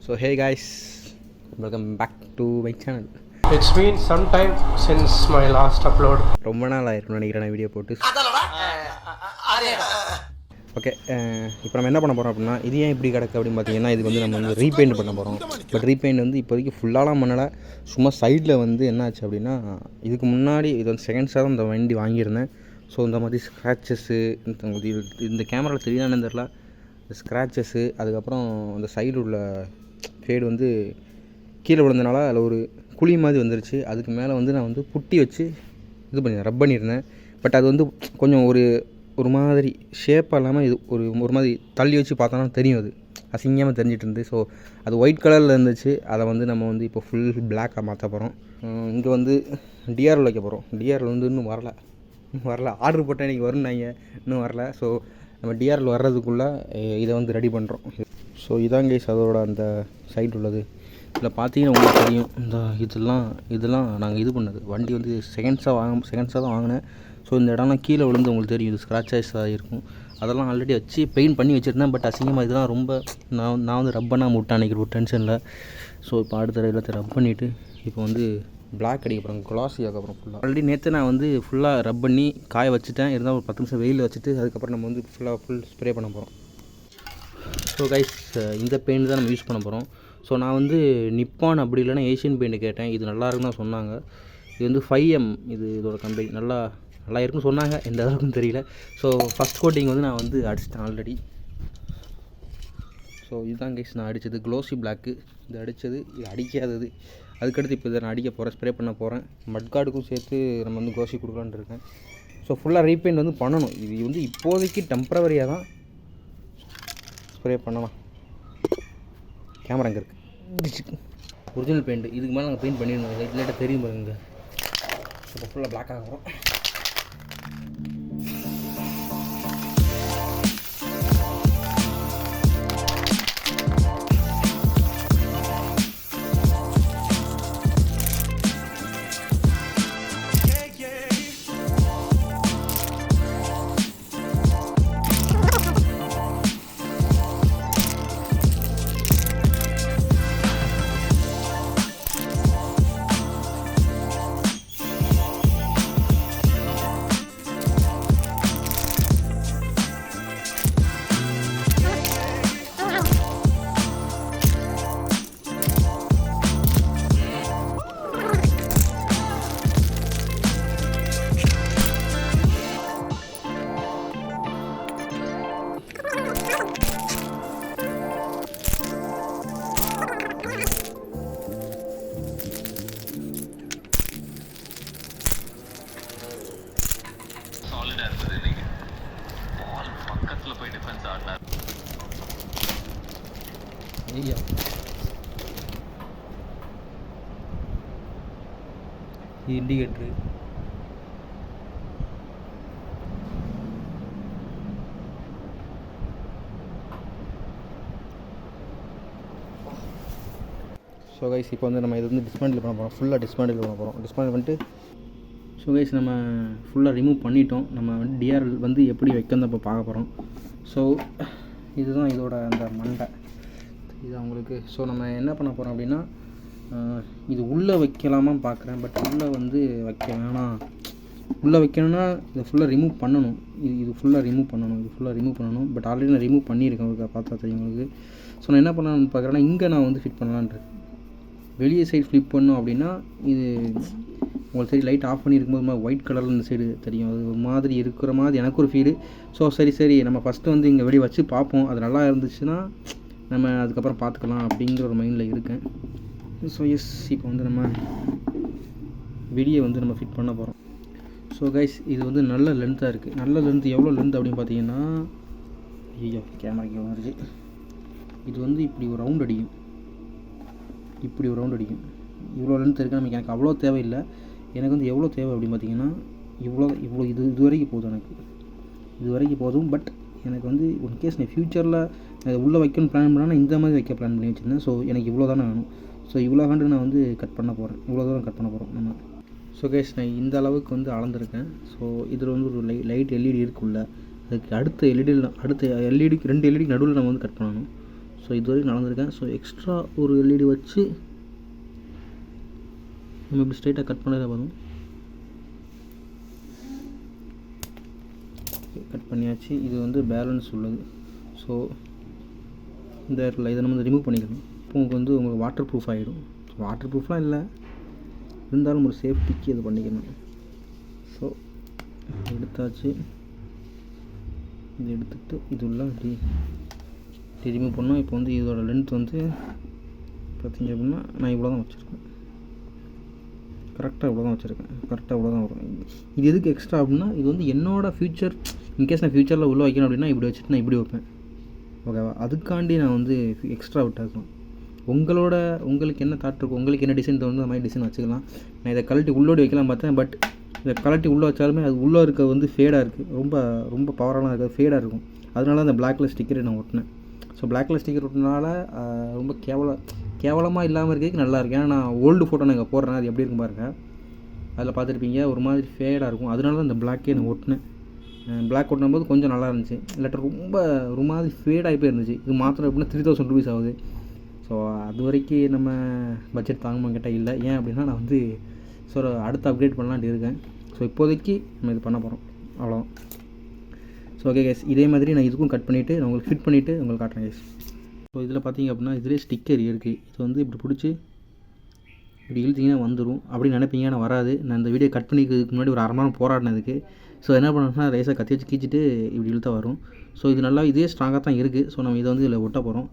So hey guys, welcome back to my channel. It's been some time since my last upload. ரொம்ப நாள் ஆயிருக்குன்னு நினைக்கிறேன் video போட்டு. Okay, இப்போ நம்ம என்ன பண்ண போகிறோம் அப்படின்னா, இது ஏன் இப்படி கிடக்கு அப்படின்னு பார்த்தீங்கன்னா, இது வந்து நம்ம வந்து ரீபெயிண்ட் பண்ண போகிறோம். பட் ரீபெயிண்ட் வந்து இப்போதைக்கு ஃபுல்லாலாம் பண்ணலை. சும்மா சைடில் வந்து என்ன ஆச்சு அப்படின்னா, இதுக்கு முன்னாடி இது வந்து செகண்ட்ஸாக தான் இந்த வண்டி வாங்கியிருந்தேன். ஸோ இந்த மாதிரி ஸ்க்ராச்சஸ்ஸு இந்த கேமராவில் தெரியாதுன்னு தெரில, ஸ்க்ராச்சஸ்ஸு, அதுக்கப்புறம் அந்த சைடு உள்ள ஃபேடு வந்து கீழே விழுந்தனால அதில் ஒரு குழி மாதிரி வந்துருச்சு. அதுக்கு மேலே வந்து நான் வந்து புட்டி வச்சு இது பண்ணி ரப் பண்ணியிருந்தேன். பட் அது வந்து கொஞ்சம் ஒரு மாதிரி ஷேப்பாக இல்லாமல் இது ஒரு மாதிரி தள்ளி வச்சு பார்த்தோன்னா தெரியும், அது அசிங்கமாக தெரிஞ்சிட்டு இருந்து. ஸோ அது ஒயிட் கலரில் இருந்துச்சு. அதை வந்து நம்ம வந்து இப்போ ஃபுல் பிளாக்காக மாற்ற போகிறோம். இங்கே வந்து டிஆர்எல் வைக்க போகிறோம். டிஆர்எல் வந்து இன்னும் வரல ஆர்டர் போட்டால் இன்றைக்கி வரும்னாங்க, இன்னும் வரல. ஸோ நம்ம டிஆர்எல் வர்றதுக்குள்ளே இதை வந்து ரெடி பண்ணுறோம். ஸோ இதான் கைஸ் அதோட அந்த சைடு உள்ளது. இதில் பார்த்தீங்கன்னா உங்களுக்கு தெரியும், இந்த இதெல்லாம் நாங்கள் இது பண்ணது வண்டி வந்து செகண்ட்ஸாக தான் வாங்கினேன். ஸோ இந்த இடம்லாம் கீழே விழுந்து உங்களுக்கு தெரியும், இது ஸ்க்ராச்சஸாக இருக்கும். அதெல்லாம் ஆல்ரெடி வச்சு பெயிண்ட் பண்ணி வச்சுருந்தேன். பட் அசிங்கமாக இதெல்லாம் ரொம்ப நான் வந்து ரப் பண்ணாமல் விட்டேன் அன்றைக்கி ஒரு டென்ஷனில். ஸோ இப்போ அடுத்த எல்லாத்தையும் ரப் பண்ணிவிட்டு இப்போ வந்து பிளாக் அடிக்க போகிறோம், கிளாஸி ஆகப்புறம் ஃபுல்லாக. ஆல்ரெடி நேற்று நான் வந்து ஃபுல்லாக ரப் பண்ணி காய வச்சுட்டேன். இருந்தால் ஒரு 10 நிமிஷம் வெயிலில் வச்சுட்டு அதுக்கப்புறம் நம்ம வந்து ஃபுல் ஸ்ப்ரே பண்ண போகிறோம். ஸோ கைஸ், இந்த பெயிண்ட் தான் நம்ம யூஸ் பண்ண போகிறோம். ஸோ நான் வந்து நிப்பான் அப்படி இல்லைன்னா ஏஷியன் பெயிண்ட் கேட்டேன். இது நல்லாயிருக்குன்னு தான் சொன்னாங்க. இது வந்து 5M இதோட கம்பெனி நல்லா இருக்குன்னு சொன்னாங்க. எந்த அளவுக்குன்னு தெரியல. ஸோ ஃபஸ்ட் கோட்டிங் வந்து நான் வந்து அடிச்சிட்டேன் ஆல்ரெடி. ஸோ இதுதான் கைஸ் நான் அடித்தது க்ளோசி பிளாக்கு. இது அடித்தது, இது அடிக்காதது. அதுக்கடுத்து இப்போ இதை நான் அடிக்க போகிறேன், ஸ்ப்ரே பண்ண போகிறேன். மட்கார்டுக்கும் சேர்த்து நம்ம வந்து க்ளோசி கொடுக்கலான்னு இருக்கேன். ஸோ ஃபுல்லாக ரீபெயிண்ட் வந்து பண்ணணும். இது வந்து இப்போதைக்கு டெம்ப்ரவரியாக தான் ஸ்ப்ரே பண்ணலாம். கேமரா அங்கே இருக்குது, ஒரிஜினல் பெயிண்ட்டு. இதுக்கு மேலே நாங்கள் பெயிண்ட் பண்ணியிருந்தோம், லைட்டாக தெரியும் பாருங்க. இப்போ ஃபுல்லாக பிளாக் ஆகிறோம். ஐயா, இண்டிகேட்ரு ஸோ கைஸ் இப்போ வந்து நம்ம இது வந்து டிஸ்மேண்டில் பண்ண போகிறோம். ஃபுல்லாக டிஸ்மேண்டில் பண்ணிட்டு ஸோ கைஸ் நம்ம ஃபுல்லாக ரிமூவ் பண்ணிட்டோம். நம்ம வந்து டிஆர்எல் வந்து எப்படி வைக்கணும் இப்போ பார்க்க போகிறோம். ஸோ இதுதான் இதோட அந்த மண்டை இது அவங்களுக்கு. ஸோ நம்ம என்ன பண்ண போகிறோம் அப்படின்னா, இது உள்ளே வைக்கலாமா பார்க்குறேன். பட் உள்ளே வந்து வைக்க வேணாம். உள்ளே வைக்கணும்னா இதை ஃபுல்லாக ரிமூவ் பண்ணணும். இது ஃபுல்லாக ரிமூவ் பண்ணணும். பட் ஆல்ரெடி நான் ரிமூவ் பண்ணியிருக்கேன், உங்களுக்கு பார்த்தா தெரியும் உங்களுக்கு. ஸோ நான் என்ன பண்ணலான்னு பார்க்குறேன்னா, இங்கே நான் வந்து ஃபிட் பண்ணலான்ட்டு வெளியே சைடு ஃப்ளிப் பண்ணோம் அப்படின்னா, இது உங்களுக்கு சரி லைட் ஆஃப் பண்ணியிருக்கும்போது மாதிரி ஒயிட் கலரில் இந்த சைடு தெரியும். அது ஒரு மாதிரி இருக்கிற மாதிரி எனக்கு ஒரு ஃபீலு. ஸோ சரி நம்ம ஃபஸ்ட்டு வந்து இங்கே வெளியே வச்சு பார்ப்போம். அது நல்லா இருந்துச்சுன்னா நம்ம அதுக்கப்புறம் பார்த்துக்கலாம் அப்படிங்கிற ஒரு மைண்டில் இருக்கேன். ஸோ எஸ், இப்போ வந்து நம்ம வெளியே வந்து நம்ம ஃபிட் பண்ண போகிறோம். ஸோ கைஸ், இது வந்து நல்ல லென்த்தாக இருக்குது. நல்ல லென்த்து எவ்வளோ லென்த் அப்படின்னு பார்த்தீங்கன்னா, ஐயோ கேமராக்கு வந்துருச்சு. இது வந்து இப்படி ஒரு ரவுண்ட் அடிக்கும். இவ்வளோ லென்த் இருக்குது. நமக்கு எனக்கு அவ்வளோ தேவையில்லை. எனக்கு வந்து எவ்வளோ தேவை அப்படின்னு பார்த்தீங்கன்னா, இவ்வளோ இது வரைக்கும் போதும். எனக்கு இது வரைக்கும் போதும். பட் எனக்கு வந்து இன்கேஸ் நான் ஃப்யூச்சரில் உள்ளே வைக்கணும்னு பிளான் பண்ணால் இந்த மாதிரி வைக்க பிளான் பண்ணி வச்சுருந்தேன். ஸோ எனக்கு இவ்வளோ தானே வேணும். ஸோ இவ்வளோ ஹாண்டு நான் வந்து கட் பண்ண போகிறேன். இவ்வளோ தூரம் கட் பண்ண போகிறோம் நம்ம. ஸோ கைஸ், நான் இந்த அளவுக்கு வந்து அளந்திருக்கேன். ஸோ இதில் வந்து ஒரு லைட் எல்இடி இருக்குல்ல, அதுக்கு அடுத்த எல்இடிக்கு 2 எல்இடிக்கு நடுவில் நம்ம வந்து கட் பண்ணணும். ஸோ இது வரைக்கும் நடந்திருக்கேன். ஸோ எக்ஸ்ட்ரா ஒரு எல்இடி வச்சு நம்ம இப்படி ஸ்ட்ரைட்டாக கட் பண்ணதை வரும். கட் பண்ணியாச்சு. இது வந்து பேலன்ஸ் உள்ளது. ஸோ இந்த இடத்துல இதை நம்ம ரிமூவ் பண்ணிக்கணும். இப்போ உங்களுக்கு வாட்டர் ப்ரூஃப் ஆகிடும். வாட்டர் ப்ரூஃப்லாம் இல்லை, இருந்தாலும் ஒரு சேஃப்டிக்கு இது பண்ணிக்கணும். ஸோ எடுத்தாச்சு. இது எடுத்துகிட்டு இது உள்ள இப்படி ரிமூவ் பண்ணோம். இப்போ வந்து இதோட லென்த் வந்து பார்த்திங்க அப்படின்னா நான் இவ்வளோ தான் வச்சுருக்கேன். கரெக்டாக இவ்வளோ தான் வச்சுருக்கேன். கரெக்டாக இவ்வளோ தான் வரும். இது எதுக்கு எக்ஸ்ட்ரா அப்படின்னா, இது வந்து என்னோடய ஃப்யூச்சர், இன்கேஸ் நான் ஃப்யூச்சரில் உள்ளே வைக்கணும் அப்படின்னா இப்படி வச்சுட்டு நான் இப்படி வைப்பேன். ஓகேவா? அதுக்காண்டி நான் வந்து எக்ஸ்ட்ரா விட்டாக்கலாம். உங்களுக்கு என்ன தாட் இருக்கும், உங்களுக்கு என்ன டிசைன் தோணுது, அந்த மாதிரி டிசைன் வச்சுக்கலாம். நான் இதை கழட்டி உள்ளோடி வைக்கலாம் பார்த்தேன். பட் இதை கழட்டி உள்ளே வச்சாலுமே அது உள்ளே இருக்க வந்து ஃபேடாக இருக்குது. ரொம்ப ரொம்ப பவராலாம் இருக்காது, ஃபேடாக இருக்கும். அதனால அந்த பிளாக் கலர் ஸ்டிக்கரை நான் ஒட்டினேன். ஸோ பிளாக் கலர் ஸ்டிக்கர் ஒட்டினால ரொம்ப கேவலமாக இல்லாமல் இருக்கிறதுக்கு நல்லா இருக்கு. ஏன்னா நான் ஓல்டு ஃபோட்டோ நான் இங்கே போடுறேன், அது எப்படி இருக்கும் பாருங்கள். அதில் பார்த்துருப்பீங்க ஒரு மாதிரி ஃபேடாக இருக்கும். அதனால தான் இந்த பிளாக்கே நான் ஒட்டினேன். பிளாக் ஒட்டினும் போது கொஞ்சம் நல்லா இருந்துச்சு. இல்லாட்ட ரொம்ப ஒரு மாதிரி ஃபேடாகி போய் இருந்துச்சு. இது மாத்திரம் எப்படின்னா 3000 rupees ஆகுது. ஸோ அது வரைக்கும் நம்ம பட்ஜெட் தாங்குமா கேட்டால் இல்லை. ஏன் அப்படின்னா நான் வந்து அடுத்து அப்கிரேட் பண்ணலான்ட்டு இருக்கேன். ஸோ இப்போதைக்கு நம்ம இது பண்ண போகிறோம், அவ்வளோதான். ஸோ ஓகே கைஸ், இதே மாதிரி நான் இதுக்கும் கட் பண்ணிவிட்டு நான் உங்களுக்கு ஃபிட் பண்ணிவிட்டு உங்களுக்கு காட்டுறேன் கைஸ். ஸோ இதில் பார்த்தீங்க அப்படின்னா இதிலே ஸ்டிக்கர் இருக்குது. இது வந்து இப்படி பிடிச்சி இப்படி இழுத்திங்கன்னா வந்துடும் அப்படின்னு நினைப்பீங்க. ஆனால் வராது. நான் இந்த வீடியோ கட் பண்ணிக்கிறதுக்கு முன்னாடி ஒரு 1/2 மணி நேரம் போராடினதுக்கு. ஸோ என்ன பண்ணணும்னா ரேஸை கத்தி வச்சு கீச்சிட்டு இப்படி இழுத்தா வரும். ஸோ இது நல்லா இதே ஸ்ட்ராங்காக தான் இருக்குது. ஸோ நம்ம இதை வந்து இதில் ஒட்ட போகிறோம்.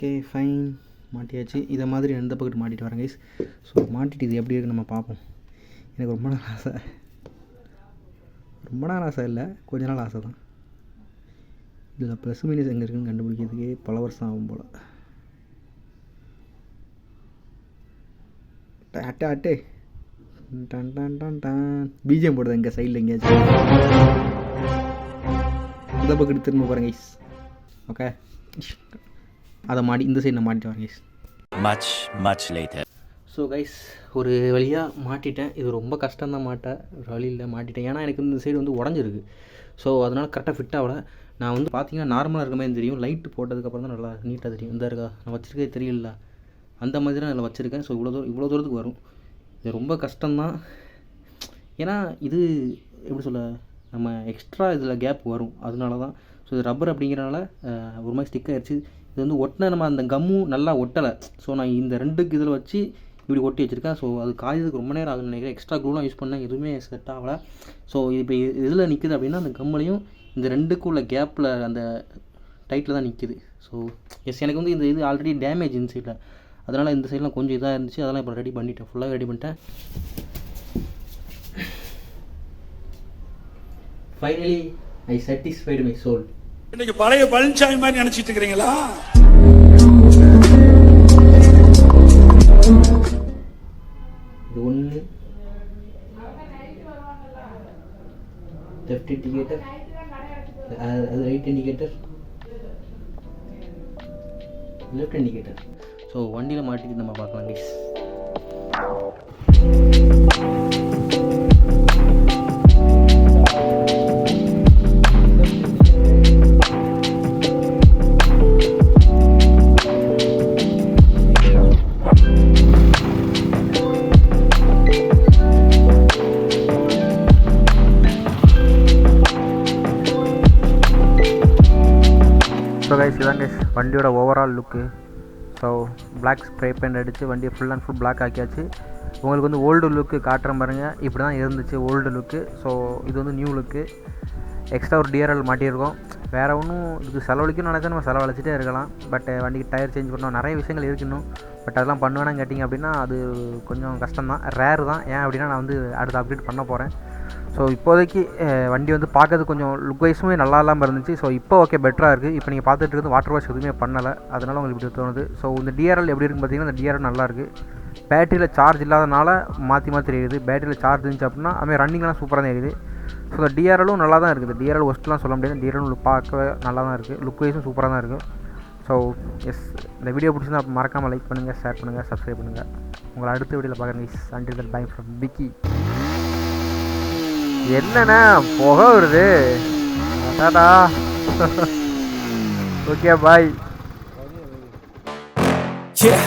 ஓகே ஃபைன், மாட்டியாச்சு. இதை மாதிரி எந்த பக்கெட் மாட்டிட்டு வரேன் கைஸ். ஸோ மாட்டிட்டு இது எப்படி இருக்குன்னு நம்ம பார்ப்போம். எனக்கு ரொம்ப நாள் ஆசை இல்லை, கொஞ்ச நாள் ஆசை தான். இதில் ப்ளஸ் மைனஸ் எங்கே இருக்குன்னு கண்டுபிடிக்கிறதுக்கே பல வருஷம் ஆகும் போல். அட்டே டன் டன் டன் டன் பிஜிஎம் போடுது எங்கள் சைடில் எங்கேயாச்சும். இந்த பக்கெட் திரும்ப பாருங்க கைஸ். ஓகே, அதை இந்த சைடு நான் மாட்டிட்டு வரேன் guys. much later. So guys, ஒரு வழியாக மாட்டிட்டேன். இது ரொம்ப கஷ்டம்தான் மாட்டேன், வழியில் மாட்டிட்டேன். ஏன்னா எனக்கு இந்த சைடு வந்து உடஞ்சிருக்கு. ஸோ அதனால் கரெக்டாக ஃபிட் ஆகலை. நான் வந்து பார்த்தீங்கன்னா நார்மலாக இருக்க மாதிரி தெரியும். லைட்டு போட்டதுக்கப்புறம் தான் நல்லா நீட்டாக தெரியும். இந்த இருக்கா நான் வச்சுருக்கே தெரியல, அந்த மாதிரி தான் அதில் வச்சுருக்கேன். ஸோ இவ்வளோ தூரத்துக்கு வரும். இது ரொம்ப கஷ்டம்தான். ஏன்னா இது எப்படி சொல்ல, நம்ம எக்ஸ்ட்ரா இதில் கேப் வரும். அதனால தான். ஸோ இது ரப்பர் அப்படிங்கிறனால ஒரு மாதிரி ஸ்டிக் ஆகிடுச்சு. இது வந்து ஒட்டின நம்ம அந்த கம்மும் நல்லா ஒட்டலை. ஸோ நான் இந்த 2க்கு இதில் வச்சு இப்படி ஒட்டி வச்சுருக்கேன். ஸோ அது காயதுக்கு ரொம்ப நேரம் ஆகுதுன்னு நினைக்கிறேன். எக்ஸ்ட்ரா க்ளூலாம் யூஸ் பண்ணேன், எதுவுமே செட் ஆகலை. ஸோ இப்போ இதில் நிற்குது அப்படின்னா அந்த கம்முலையும் இந்த 2க்கும் உள்ள கேப்பில் அந்த டைட்டில் தான் நிற்குது. ஸோ எனக்கு வந்து இந்த இது ஆல்ரெடி டேமேஜ் இந்த சைடில், அதனால் இந்த சைட்லாம் கொஞ்சம் இதாக இருந்துச்சு. அதெல்லாம் இப்போ ரெடி பண்ணிட்டேன், ஃபுல்லாக ரெடி பண்ணிட்டேன். Finally I satisfied my soul. இன்னைக்கு பழைய பழனிசாமி மாதிரி நினைச்சிட்டு இருக்கிறீங்களா? இது ஒன்று லெஃப்ட் இண்டிகேட்டர், அது right indicator, left indicator. So வண்டியில் மாட்டிட்டு நம்ம பார்க்கலாம் கைஸ். ஸோ கைஸ், இதான் கைஸ் வண்டியோட overall look. So black spray paint அடித்து வண்டியை ஃபுல் அண்ட் ஃபுல் பிளாக் ஆக்கியாச்சு. உங்களுக்கு வந்து ஓல்டு லுக்கு காட்டுற பாருங்க, இப்படி தான் இருந்துச்சு ஓல்டு லுக்கு. ஸோ இது வந்து நியூ லுக்கு. எக்ஸ்ட்ரா ஒரு டிஆர்எல் மாட்டியிருக்கோம். வேறு ஒன்றும் இதுக்கு செலவழிக்குன்னு நினச்சா நம்ம செலவழிச்சிட்டே இருக்கலாம். பட் வண்டிக்கு டயர் சேஞ்ச் பண்ணோம், நிறைய விஷயங்கள் இருக்கணும். பட் அதெல்லாம் பண்ணுவேன்னு கேட்டிங்க அப்படின்னா அது கொஞ்சம் கஷ்டம் தான், ரேர் தான். ஏன் அப்படின்னா நான் வந்து அடுத்து அப்டேட் பண்ண போகிறேன். ஸோ இப்போதைக்கு வண்டி வந்து பார்க்கறது கொஞ்சம் லுக் வைஸுமே நல்லா இல்லாமல் இருந்துச்சு. ஸோ இப்போ ஓகே பெட்டராக இருக்குது. இப்போ நீங்கள் பார்த்துட்டு இருக்குது வாட்டர் வாஷ் எதுவுமே பண்ணலை, அதனால் உங்களுக்கு இப்படி தோணுது. ஸோ இந்த டிஆர்எல் எப்படி இருக்குன்னு பார்த்தீங்கன்னா, இந்த டிஆர்எல் நல்லாயிருக்கு. பேட்டரியில் சார்ஜ் இல்லாதனால மாற்றி தெரியுது. பேட்டரியில் சார்ஜ் இருந்துச்சு அப்படின்னா அதுமாதிரி ரன்னிங்லாம் சூப்பராக தான் இருக்குது. ஸோ இந்த டிஆர்எலும் நல்லா தான் இருக்குது. டிஆர்எல் ஒஸ்ட்லாம் சொல்ல முடியாது. டிஆர்எல் பார்க்கவே நல்லா தான் இருக்குது. லுக் வைஸும் சூப்பராக தான் இருக்குது. ஸோ எஸ், இந்த வீடியோ பிடிச்சிருந்தா மறக்காமல் லைக் பண்ணுங்கள், ஷேர் பண்ணுங்கள், சப்ஸ்கிரைப் பண்ணுங்கள். உங்களை அடுத்த வீடியோவில் பார்க்குறேன். Until that bye from Piggy. என்னண்ணா புகை வருது? அடாடா. Okay bye. Yeah.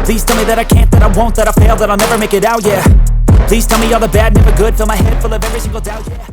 Please tell me that I can't, that I won't, that I fail, that I'll never make it out, yeah. Please tell me all the bad, never good, fill my head full of every single doubt, yeah.